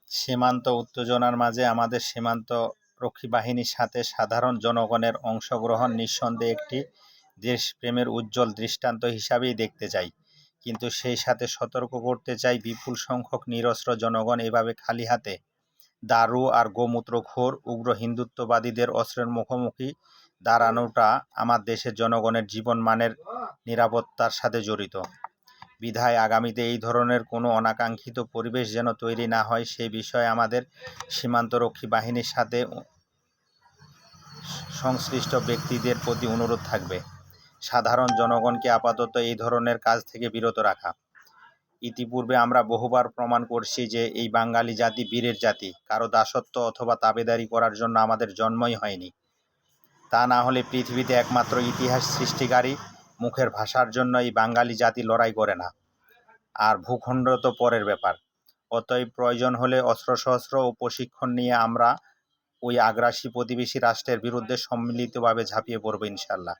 সীমান্ত উত্তেজনার মাঝে আমাদের সীমান্ত রক্ষী বাহিনীর সাথে সাধারণ জনগণের অংশগ্রহণ নিঃসন্দেহে একটি দেশপ্রেমের উজ্জ্বল দৃষ্টান্ত হিসাবেই দেখতে চাই। কিন্তু সেই সাথে সতর্ক করতে চাই, বিপুল সংখ্যক নিরস্ত্র জনগণ এভাবে খালি হাতে দারু আর গোমূত্রখোর উগ্র হিন্দুত্ববাদীদের অস্ত্রের মুখোমুখি দাঁড়ানোটা আমার দেশের জনগণের জীবনমানের নিরাপত্তার সাথে জড়িত। বিধায় আগামীতে এই ধরনের কোনো অনাকাঙ্ক্ষিত পরিবেশ যেন তৈরি না হয়, সেই বিষয়ে আমাদের সীমান্তরক্ষী বাহিনীর সাথে সংশ্লিষ্ট ব্যক্তিদের প্রতি অনুরোধ থাকবে সাধারণ জনগণকে আপাতত এই ধরনের কাজ থেকে বিরত রাখা। ইতিপূর্বে আমরা বহুবার প্রমাণ করছি যে এই বাঙালি জাতি বীরের জাতি। কারো দাসত্ব অথবা তাবেদারি করার জন্য আমাদের জন্মই হয়নি। তা না হলে পৃথিবীতে একমাত্র ইতিহাস সৃষ্টিকারী মুখের ভাষার জন্য এই বাঙালি জাতি লড়াই করে না। আর ভূখণ্ড তো পরের ব্যাপার। অতএব প্রয়োজন হলে অস্ত্রশস্ত্র ও প্রশিক্ষণ নিয়ে আমরা ওই আগ্রাসী প্রতিবেশী রাষ্ট্রের বিরুদ্ধে সম্মিলিতভাবে ঝাঁপিয়ে পড়ব ইনশাল্লাহ।